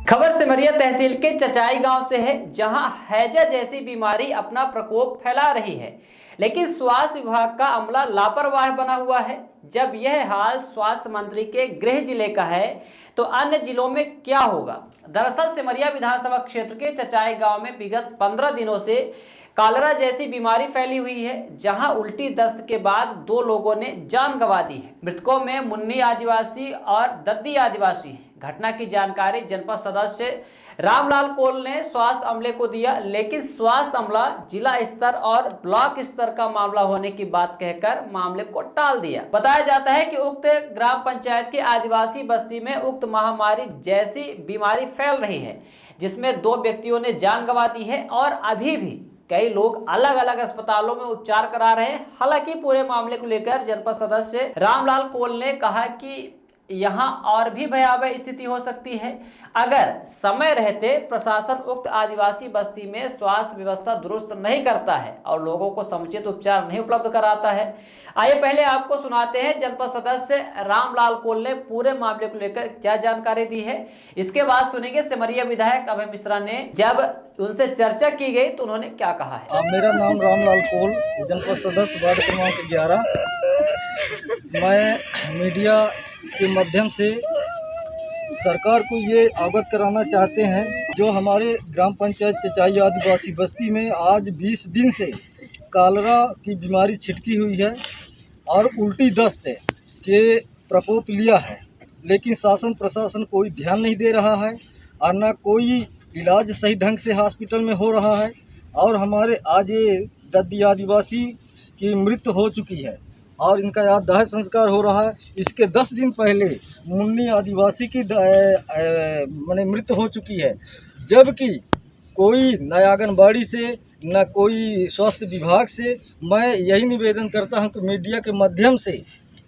खबर सिमरिया तहसील के चचाई गांव से है, जहां हैजा जैसी बीमारी अपना प्रकोप फैला रही है, लेकिन स्वास्थ्य विभाग का अमला लापरवाह बना हुआ है। जब यह हाल स्वास्थ्य मंत्री के गृह जिले का है तो अन्य जिलों में क्या होगा। दरअसल सिमरिया विधानसभा क्षेत्र के चचाई गांव में विगत 15 दिनों से कॉलरा जैसी बीमारी फैली हुई है, जहां उल्टी दस्त के बाद 2 लोगों ने जान गंवा दी है। मृतकों में मुन्नी आदिवासी और दद्दी आदिवासी हैं। घटना की जानकारी जनपद सदस्य रामलाल कोल ने स्वास्थ्य अमले को दिया, लेकिन स्वास्थ्य अमला जिला स्तर और ब्लॉक स्तर का मामला होने की बात कहकर मामले को टाल दिया। बताया जाता है कि उक्त ग्राम पंचायत की आदिवासी बस्ती में उक्त महामारी जैसी बीमारी फैल रही है, जिसमें 2 व्यक्तियों ने जान गंवा दी है और अभी भी कई लोग अलग अलग अस्पतालों में उपचार करा रहे हैं। हालांकि पूरे मामले को लेकर जनपद सदस्य रामलाल कोल ने कहा कि यहाँ और भी भयावह स्थिति हो सकती है अगर समय रहते प्रशासन उक्त आदिवासी बस्ती में स्वास्थ्य व्यवस्था दुरुस्त नहीं करता है और लोगों को समुचित उपचार नहीं उपलब्ध कराता है। आइए पहले आपको सुनाते हैं जनपद सदस्य रामलाल कोल ने पूरे मामले को लेकर क्या जानकारी दी है। इसके बाद सुनेंगे सिमरिया विधायक अभय मिश्रा ने, जब उनसे चर्चा की गई तो उन्होंने क्या कहा है। मेरा नाम रामलाल कोल, जनपद सदस्य वार्ड क्रमांक 11। मैं मीडिया के माध्यम से सरकार को ये अवगत कराना चाहते हैं, जो हमारे ग्राम पंचायत चचाई आदिवासी बस्ती में आज 20 दिन से कॉलरा की बीमारी छिटकी हुई है और उल्टी दस्त के प्रकोप लिया है, लेकिन शासन प्रशासन कोई ध्यान नहीं दे रहा है और न कोई इलाज सही ढंग से हॉस्पिटल में हो रहा है। और हमारे आज ये दद्दी आदिवासी की मृत्यु हो चुकी है और इनका आज दाह संस्कार हो रहा है। इसके 10 दिन पहले मुन्नी आदिवासी की मृत्यु हो चुकी है, जबकि कोई न आंगनबाड़ी से न कोई स्वास्थ्य विभाग से। मैं यही निवेदन करता हूं कि मीडिया के माध्यम से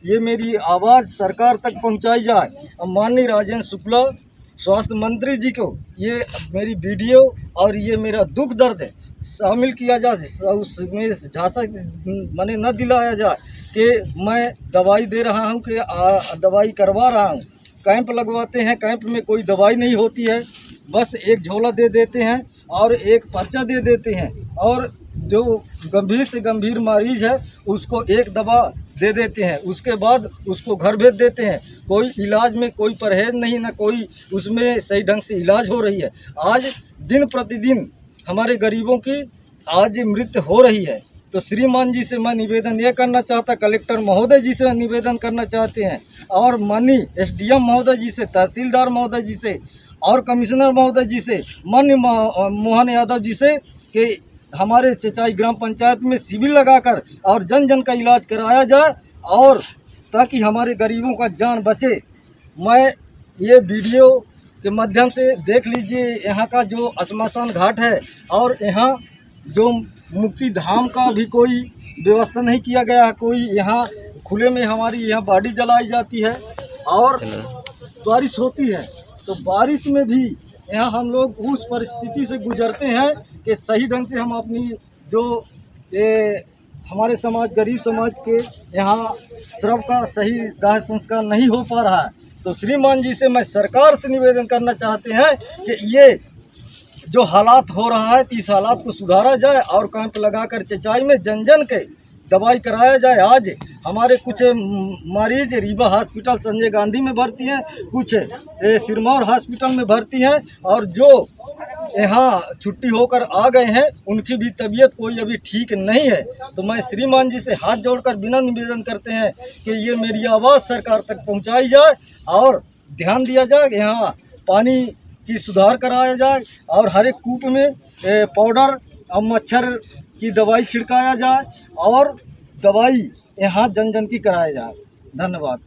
ये मेरी आवाज़ सरकार तक पहुंचाई जाए और माननीय राजेंद्र शुक्ला स्वास्थ्य मंत्री जी को ये मेरी वीडियो और ये मेरा दुख दर्द है शामिल किया जाए, उसमें झांसा मैंने न दिलाया जाए कि मैं दवाई दे रहा हूं कि दवाई करवा रहा हूं। कैंप लगवाते हैं, कैंप में कोई दवाई नहीं होती है, बस एक झोला दे देते हैं और एक पर्चा दे देते हैं और जो गंभीर से गंभीर मरीज है उसको एक दवा दे देते हैं, उसके बाद उसको घर भेज देते हैं। कोई इलाज में कोई परहेज नहीं, ना कोई उसमें सही ढंग से इलाज हो रही है। आज दिन प्रतिदिन हमारे गरीबों की आज मृत्यु हो रही है। तो श्रीमान जी से मैं निवेदन ये करना चाहता, कलेक्टर महोदय जी से निवेदन करना चाहते हैं और माननीय एसडीएम महोदय जी से, तहसीलदार महोदय जी से और कमिश्नर महोदय जी से, माननीय मोहन यादव जी से कि हमारे चचाई ग्राम पंचायत में शिविर लगाकर और जन जन का इलाज कराया जाए और ताकि हमारे गरीबों का जान बचे। मैं ये वीडियो के माध्यम से देख लीजिए, यहाँ का जो श्मशान घाट है और यहाँ जो मुक्ति धाम का भी कोई व्यवस्था नहीं किया गया है। कोई यहाँ खुले में हमारी यहाँ बाड़ी जलाई जाती है और बारिश होती है तो बारिश में भी यहाँ हम लोग उस परिस्थिति से गुजरते हैं कि सही ढंग से हम अपनी जो हमारे समाज गरीब समाज के यहाँ श्रम का सही दाह संस्कार नहीं हो पा रहा है। तो श्रीमान जी से मैं सरकार से निवेदन करना चाहते हैं कि ये जो हालात हो रहा है इस हालात को सुधारा जाए और कैंप लगाकर चचाई में जन जन के दवाई कराया जाए। आज हमारे कुछ मरीज रीवा हॉस्पिटल संजय गांधी में भर्ती हैं, कुछ सिरमौर हॉस्पिटल में भर्ती हैं और जो यहाँ छुट्टी होकर आ गए हैं उनकी भी तबीयत कोई अभी ठीक नहीं है। तो मैं श्रीमान जी से हाथ जोड़कर बिना निवेदन करते हैं कि ये मेरी आवाज़ सरकार तक पहुँचाई जाए और ध्यान दिया जाए, यहाँ पानी की सुधार कराया जाए और हर एक कूप में पाउडर और मच्छर की दवाई छिड़काया जाए और दवाई यहाँ जन जन की कराया जाए। धन्यवाद।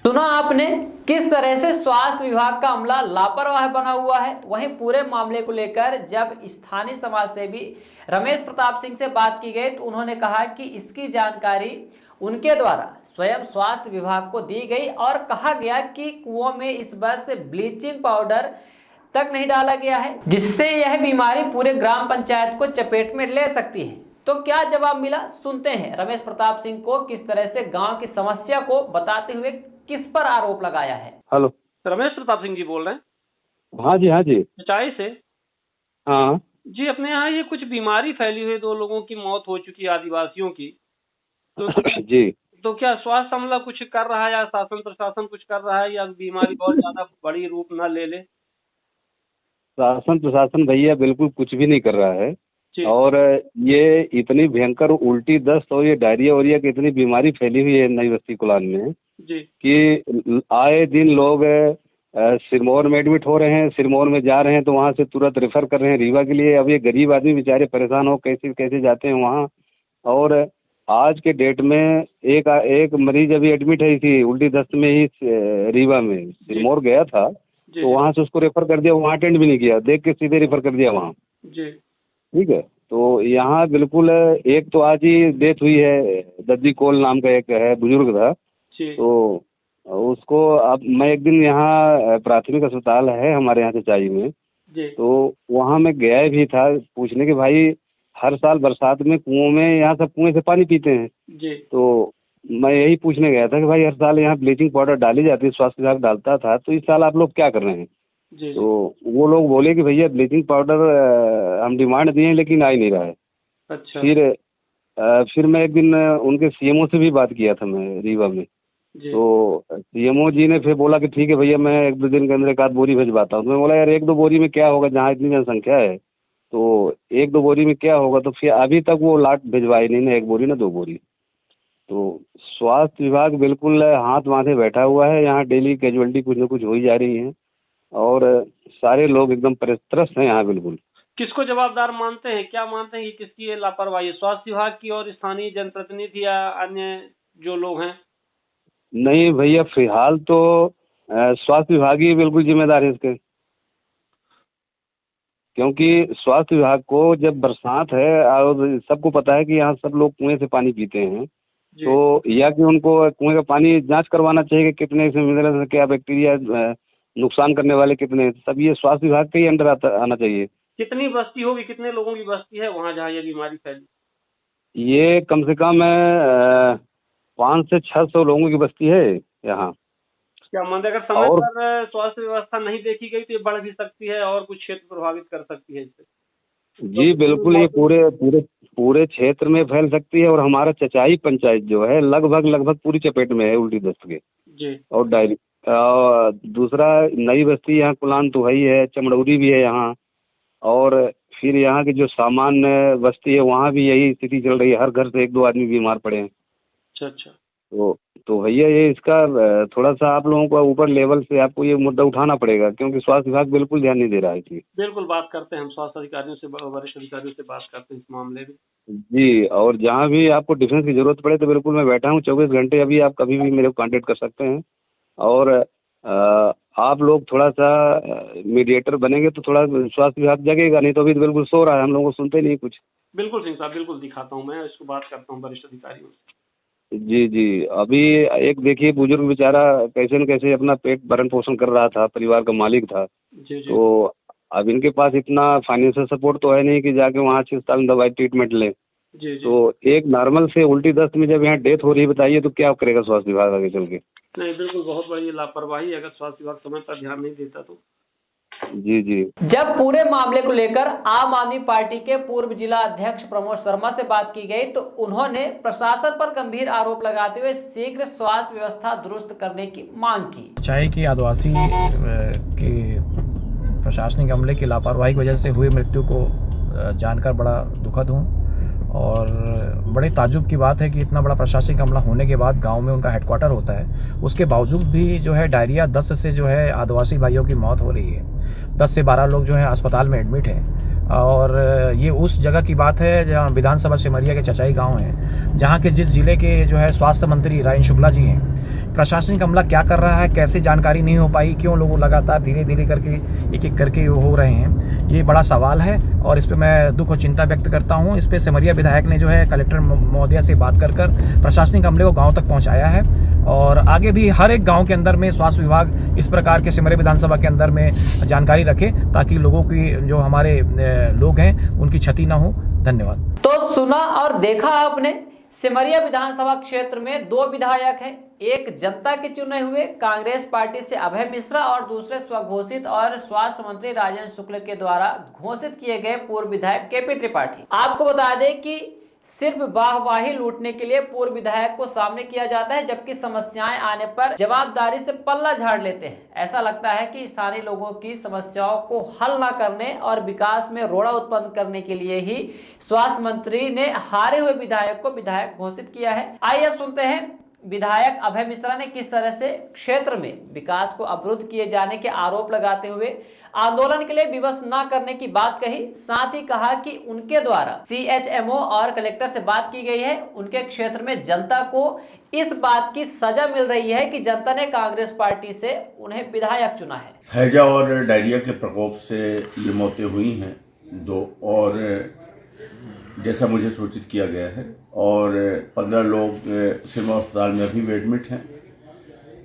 सुना आपने किस तरह से स्वास्थ्य विभाग का अमला लापरवाह बना हुआ है। वहीं पूरे मामले को लेकर जब स्थानीय समाज सेवी रमेश प्रताप सिंह से बात की गई तो उन्होंने कहा कि इसकी जानकारी उनके द्वारा स्वयं स्वास्थ्य विभाग को दी गई और कहा गया कि कुओं में इस वर्ष ब्लीचिंग पाउडर तक नहीं डाला गया है, जिससे यह बीमारी पूरे ग्राम पंचायत को चपेट में ले सकती है। तो क्या जवाब मिला, सुनते हैं रमेश प्रताप सिंह को किस तरह से गांव की समस्या को बताते हुए किस पर आरोप लगाया है। हेलो, रमेश प्रताप सिंह जी बोल रहे हैं। हाँ जी, हाँ जी। सिंचाई से। हाँ जी, अपने यहाँ ये कुछ बीमारी फैली हुई है, 2 लोगों की मौत हो चुकी है आदिवासियों की। तो जी। तो क्या स्वास्थ्य अमला कुछ कर रहा है या शासन प्रशासन कुछ कर रहा है, या बीमारी बहुत ज्यादा बड़ी रूप न ले ले? शासन प्रशासन भैया बिल्कुल कुछ भी नहीं कर रहा है। जी। और ये इतनी भयंकर उल्टी दस्त और ये डायरिया वायरिया की इतनी बीमारी फैली हुई है नई बस्ती कुलान में जी। कि आए दिन लोग सिरमौर में एडमिट हो रहे हैं, सिरमौर में जा रहे हैं तो वहाँ से तुरंत रेफर कर रहे हैं रीवा के लिए। अब ये गरीब आदमी बेचारे परेशान हो कैसे कैसे जाते हैं वहाँ। और आज के डेट में एक मरीज अभी एडमिट है इसी उल्टी दस्त में ही रीवा में। सिरमौर गया था जी। तो वहाँ से उसको रेफर कर दिया, वहाँ अटेंड भी नहीं किया, देख के सीधे रेफर कर दिया वहाँ। जी। ठीक है, तो यहाँ बिल्कुल एक तो आज ही डेथ हुई है, दद्दी कोल नाम का एक है बुजुर्ग था। जी। तो उसको अब मैं एक दिन यहाँ प्राथमिक अस्पताल है हमारे यहाँ चचाई में, जी। तो वहाँ मैं गया भी था पूछने के भाई हर साल बरसात में कुओं में यहाँ सब कुएं से पानी पीते हैं। जी। तो मैं यही पूछने गया था कि भाई हर साल यहाँ ब्लीचिंग पाउडर डाली जाती है, स्वास्थ्य विभाग डालता था, तो इस साल आप लोग क्या कर रहे हैं? जी। तो वो लोग बोले कि भैया ब्लीचिंग पाउडर हम डिमांड दिए हैं लेकिन आ ही नहीं रहा है। अच्छा। फिर मैं एक दिन उनके सीएमओ से भी बात किया था मैं रीवा में। जी। तो सीएमओ जी ने फिर बोला कि ठीक है भैया मैं 1-2 दिन के अंदर एक आध बोरी भिजवाता हूँ। तो मैं बोला यार 1-2 बोरी में क्या होगा, जहाँ इतनी जनसंख्या है तो 1-2 बोरी में क्या होगा। तो फिर अभी तक वो लाट भिजवाई नहीं, ना 1 बोरी ना 2 बोरी। तो स्वास्थ्य विभाग बिल्कुल हाथ माथे बैठा हुआ है, यहाँ डेली कैजुअलिटी कुछ न कुछ हो ही जा रही है और सारे लोग एकदम त्रस्त हैं यहाँ बिल्कुल। किसको जवाबदार मानते हैं, क्या मानते हैं कि किसकी ये लापरवाही है, स्वास्थ्य विभाग की और स्थानीय जनप्रतिनिधि या अन्य जो लोग हैं? नहीं भैया, फिलहाल तो स्वास्थ्य विभाग ही बिल्कुल जिम्मेदार है इसके, क्योंकि स्वास्थ्य विभाग को जब बरसात है और सबको पता है कि यहाँ सब लोग कुएं से पानी पीते हैं, जी। तो या कि उनको कुएं का पानी जांच करवाना चाहिए कि कितने इसमें मिनरल्स क्या बैक्टीरिया नुकसान करने वाले कितने हैं। सब ये स्वास्थ्य विभाग के ही अंडर आना चाहिए। कितनी बस्ती होगी, कितने लोगों की बस्ती है वहाँ जहाँ ये बीमारी फैली? ये कम से कम 500 से 600 लोगों की बस्ती है यहाँ। क्या मानते हैं, अगर समय पर स्वास्थ्य व्यवस्था नहीं देखी गई तो ये बढ़ भी सकती है और कुछ क्षेत्र प्रभावित कर सकती है इससे? जी बिल्कुल, ये पूरे क्षेत्र में फैल सकती है और हमारा चचाई पंचायत जो है लगभग पूरी चपेट में है उल्टी दस्त के। जी। और दूसरा नई बस्ती यहाँ कुलान तो है ही है, चमड़ौरी भी है यहाँ। और फिर यहाँ की जो सामान्य बस्ती है वहाँ भी यही स्थिति चल रही है, हर घर से 1-2 आदमी बीमार पड़े हैं। अच्छा अच्छा। तो भैया ये इसका थोड़ा सा आप लोगों को ऊपर लेवल से आपको ये मुद्दा उठाना पड़ेगा, क्योंकि स्वास्थ्य विभाग बिल्कुल ध्यान नहीं दे रहा है इसमें। बिल्कुल बात करते हैं हम स्वास्थ्य अधिकारियों से, वरिष्ठ अधिकारियों से बात करते हैं इस मामले में। जी, और जहाँ भी आपको डिफेंस की जरूरत पड़े तो बिल्कुल मैं बैठा हूँ 24 घंटे, अभी आप कभी भी मेरे को कांटेक्ट कर सकते हैं। और आप लोग थोड़ा सा मीडिएटर बनेंगे तो थोड़ा स्वास्थ्य विभाग जगेगा, नहीं तो अभी तो बिल्कुल सो रहा है, हम लोगों को सुनते नहीं कुछ। बिल्कुल सिंह साहब, बिल्कुल दिखाता हूँ, मैं इसको बात करता हूँ वरिष्ठ अधिकारियों से। जी जी, अभी एक देखिए बुजुर्ग बेचारा कैसे न कैसे अपना पेट भरण पोषण कर रहा था, परिवार का मालिक था। जी जी। तो अब इनके पास इतना फाइनेंशियल सपोर्ट तो है नहीं कि जाके वहाँ 6 साल दवाई ट्रीटमेंट लें। जी जी। तो एक नॉर्मल से उल्टी दस्त में जब यहाँ डेथ हो रही है, बताइए तो क्या करेगा स्वास्थ्य विभाग आगे चल के? नहीं, बिल्कुल बहुत बड़ी लापरवाही है अगर स्वास्थ्य विभाग समय पर ध्यान नहीं देता तो। जी जी। जब पूरे मामले को लेकर आम आदमी पार्टी के पूर्व जिला अध्यक्ष प्रमोद शर्मा से बात की गई तो उन्होंने प्रशासन पर गंभीर आरोप लगाते हुए शीघ्र स्वास्थ्य व्यवस्था दुरुस्त करने की मांग की। चाहे कि आदिवासी के प्रशासनिक अमले की लापरवाही की वजह से हुई मृत्यु को जानकर बड़ा दुखद हूँ और बड़े ताजुब की बात है कि इतना बड़ा प्रशासनिक अमला होने के बाद गांव में उनका हेडक्वार्टर होता है, उसके बावजूद भी जो है डायरिया दस्त से जो है आदिवासी भाइयों की मौत हो रही है। 10 से 12 लोग जो है अस्पताल में एडमिट हैं और ये उस जगह की बात है जहाँ विधानसभा सिमरिया के चचाई गांव है, जहाँ के जिस जिले के जो है स्वास्थ्य मंत्री रायन शुक्ला जी हैं। प्रशासनिक अमला क्या कर रहा है, कैसे जानकारी नहीं हो पाई, क्यों लोग लगातार धीरे धीरे करके एक करके हो रहे हैं, ये बड़ा सवाल है और इस पर मैं दुख और चिंता व्यक्त करता हूँ। इस पर सिमरिया विधायक ने जो है कलेक्टर महोदया से बात कर प्रशासनिक अमले को गाँव तक पहुँचाया है और आगे भी हर एक गाँव के अंदर में स्वास्थ्य विभाग इस प्रकार के सिमरिया विधानसभा के अंदर में जानकारी रखे ताकि लोगों की जो हमारे लोग हैं उनकी क्षति ना हो। धन्यवाद। तो सुना और देखा आपने, सिमरिया विधानसभा क्षेत्र में 2 विधायक हैं। एक जनता के चुने हुए कांग्रेस पार्टी से अभय मिश्रा और दूसरे स्वघोषित और स्वास्थ्य मंत्री राजेंद्र शुक्ल के द्वारा घोषित किए गए पूर्व विधायक केपी त्रिपाठी। आपको बता दें कि सिर्फ वाहवाही लूटने के लिए पूर्व विधायक को सामने किया जाता है, जबकि समस्याएं आने पर जवाबदारी से पल्ला झाड़ लेते हैं। ऐसा लगता है कि स्थानीय लोगों की समस्याओं को हल न करने और विकास में रोड़ा उत्पन्न करने के लिए ही स्वास्थ्य मंत्री ने हारे हुए विधायक को विधायक घोषित किया है। आइए अब सुनते हैं विधायक अभय मिश्रा ने किस तरह से क्षेत्र में विकास को अवरुद्ध किए जाने के आरोप लगाते हुए आंदोलन के लिए विवश न करने की बात कही। साथ ही कहा कि उनके द्वारा CHMO और कलेक्टर से बात की गई है। उनके क्षेत्र में जनता को इस बात की सजा मिल रही है कि जनता ने कांग्रेस पार्टी से उन्हें विधायक चुना है। हैजा और डायरिया के प्रकोप से ये मौतें हुई हैं 2, और जैसा मुझे सूचित किया गया है, और 15 लोग सिरमौर अस्पताल में अभी एडमिट हैं।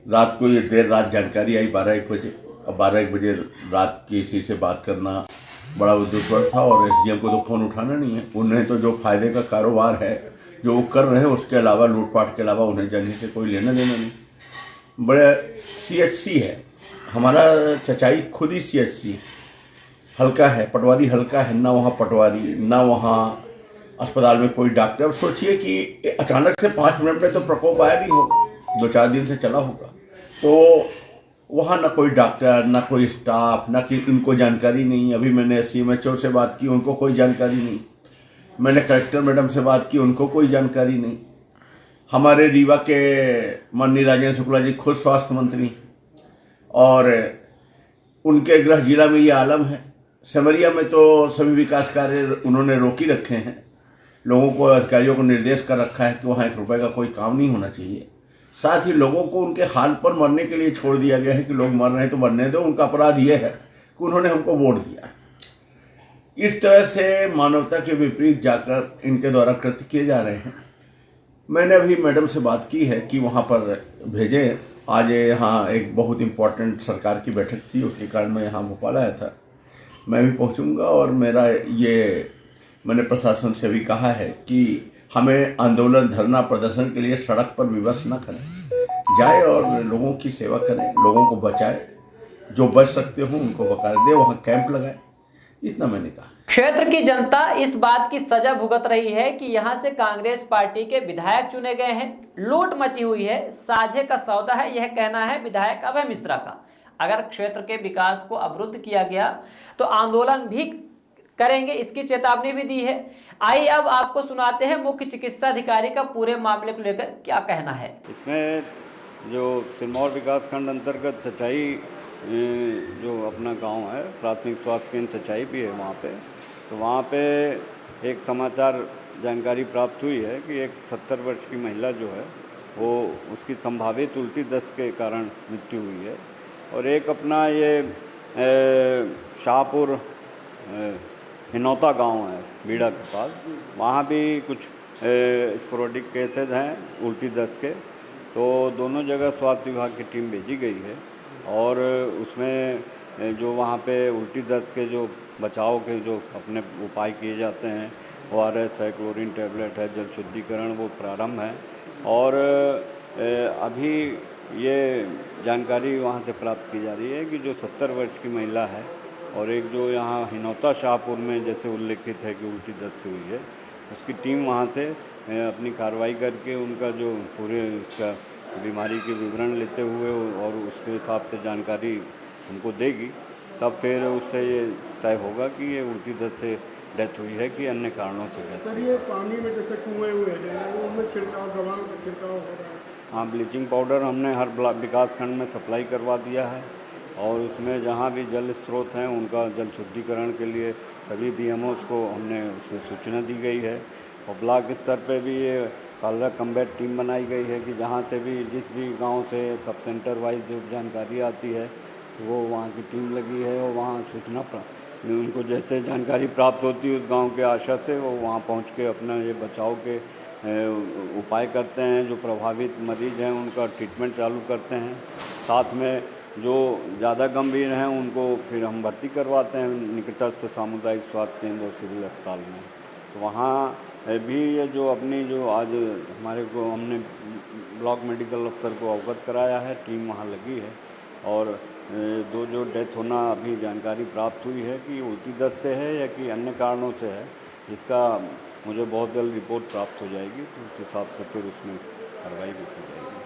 रात को ये देर रात जानकारी आई 12-1 बजे। अब 12-1 बजे रात किसी से बात करना बड़ा दुर्भर था, और SDM को तो फ़ोन उठाना नहीं है। उन्हें तो जो फायदे का कारोबार है जो वो कर रहे हैं, उसके अलावा लूटपाट के अलावा उन्हें जाने से कोई लेना देना नहीं। बड़े CHC है हमारा, चचाई खुद ही CHC हल्का है, पटवारी हल्का है, ना वहाँ पटवारी ना वहाँ अस्पताल में कोई डॉक्टर। अब सोचिए कि अचानक से 5 मिनट में तो प्रकोप आया नहीं होगा, 2-4 दिन से चला होगा, तो वहाँ ना कोई डॉक्टर ना कोई स्टाफ, ना कि इनको जानकारी नहीं। अभी मैंने CMHO से बात की, उनको कोई जानकारी नहीं। मैंने कलेक्टर मैडम से बात की, उनको कोई जानकारी नहीं। हमारे रीवा के माननीय राजेंद्र शुक्ला जी खुद स्वास्थ्य मंत्री, और उनके गृह जिला में ये आलम है। सिमरिया में तो सभी विकास कार्य उन्होंने रोक ही रखे हैं। लोगों को, अधिकारियों को निर्देश कर रखा है कि वहाँ 1 रुपये का कोई काम नहीं होना चाहिए। साथ ही लोगों को उनके हाल पर मरने के लिए छोड़ दिया गया है कि लोग मर रहे हैं तो मरने दो। उनका अपराध यह है कि उन्होंने हमको वोट दिया। इस तरह से मानवता के विपरीत जाकर इनके द्वारा कृत्य किए जा रहे हैं। मैंने अभी मैडम से बात की है कि वहाँ पर भेजें। आज यहाँ एक बहुत इम्पोर्टेंट सरकार की बैठक थी, उसके कारण मैं यहाँ भोपाल आया था। मैं भी पहुँचूँगा, और मेरा ये मैंने प्रशासन से भी कहा है कि हमें आंदोलन, धरना, प्रदर्शन के लिए सड़क पर विवश न करें, जाए और लोगों की सेवा करें, लोगों को बचाए, जो बच सकते हो उनको बकायदे वहाँ कैंप लगाए। इतना मैंने कहा। क्षेत्र की जनता इस बात की सजा भुगत रही है कि यहां से कांग्रेस पार्टी के विधायक चुने गए हैं। लूट मची हुई है, साझे का सौदा है, यह कहना है विधायक अभय मिश्रा का। अगर क्षेत्र के विकास को अवरुद्ध किया गया तो आंदोलन भी करेंगे, इसकी चेतावनी भी दी है। आइए अब आपको सुनाते हैं मुख्य चिकित्सा अधिकारी का पूरे मामले को लेकर क्या कहना है। इसमें जो सिरमौर विकास खंड अंतर्गत चचाई जो अपना गांव है, प्राथमिक स्वास्थ्य केंद्र चचाई भी है वहाँ पे, तो वहाँ पे एक समाचार जानकारी प्राप्त हुई है कि एक 70 वर्ष की महिला जो है वो उसकी संभावित उल्टी दस्त के कारण मृत्यु हुई है। और एक अपना ये शाहपुर हिनौता गांव है बीड़ा के पास, वहाँ भी कुछ स्पोरेडिक केसेज हैं उल्टी दस्त के। तो दोनों जगह स्वास्थ्य विभाग की टीम भेजी गई है, और उसमें जो वहाँ पे उल्टी दस्त के जो बचाव के जो अपने उपाय किए जाते हैं, ORS है, क्लोरीन टैबलेट है, जल शुद्धिकरण, वो प्रारंभ है। और अभी ये जानकारी वहाँ से प्राप्त की जा रही है कि जो 70 वर्ष की महिला है और एक जो यहाँ हिनौता शाहपुर में जैसे उल्लेखित है कि उल्टी दस्त हुई है, उसकी टीम वहाँ से अपनी कार्रवाई करके उनका जो पूरे इसका बीमारी के विवरण लेते हुए और उसके हिसाब से जानकारी हमको देगी, तब फिर उससे ये तय होगा कि ये उल्टी दस्त से डेथ हुई है कि अन्य कारणों से डेथ हुई है। ये पानी में जैसे कुएँ हुए हैं उनमें छिड़काव, दवाओं का छिड़काव हो रहा है? हाँ, ब्लीचिंग पाउडर हमने हर विकास खंड में सप्लाई करवा दिया है, और उसमें जहाँ भी जल स्रोत हैं उनका जल शुद्धिकरण के लिए सभी BMOs को हमने उसमें सूचना दी गई है। और ब्लॉक स्तर पे भी ये कॉलरा कम्बैट टीम बनाई गई है कि जहाँ से भी जिस भी गांव से सब सेंटर वाइज जो जानकारी आती है तो वो वहाँ की टीम लगी है, और वहाँ सूचना उनको जैसे जानकारी प्राप्त होती है उस गांव के आशा से वो वहाँ पहुँच के अपना ये बचाव के उपाय करते हैं। जो प्रभावित मरीज हैं उनका ट्रीटमेंट चालू करते हैं, साथ में जो ज़्यादा गंभीर हैं उनको फिर हम भर्ती करवाते हैं निकटस्थ सामुदायिक स्वास्थ्य केंद्र और सिविल अस्पताल में। तो वहाँ भी ये जो अपनी जो आज हमारे को हमने ब्लॉक मेडिकल अफसर को अवगत कराया है, टीम वहाँ लगी है और दो जो डेथ होना अभी जानकारी प्राप्त हुई है कि उल्टी दस्त से है या कि अन्य कारणों से है, इसका मुझे बहुत जल्द रिपोर्ट प्राप्त हो जाएगी तो उस हिसाब से फिर उसमें कार्रवाई भी की जाएगी।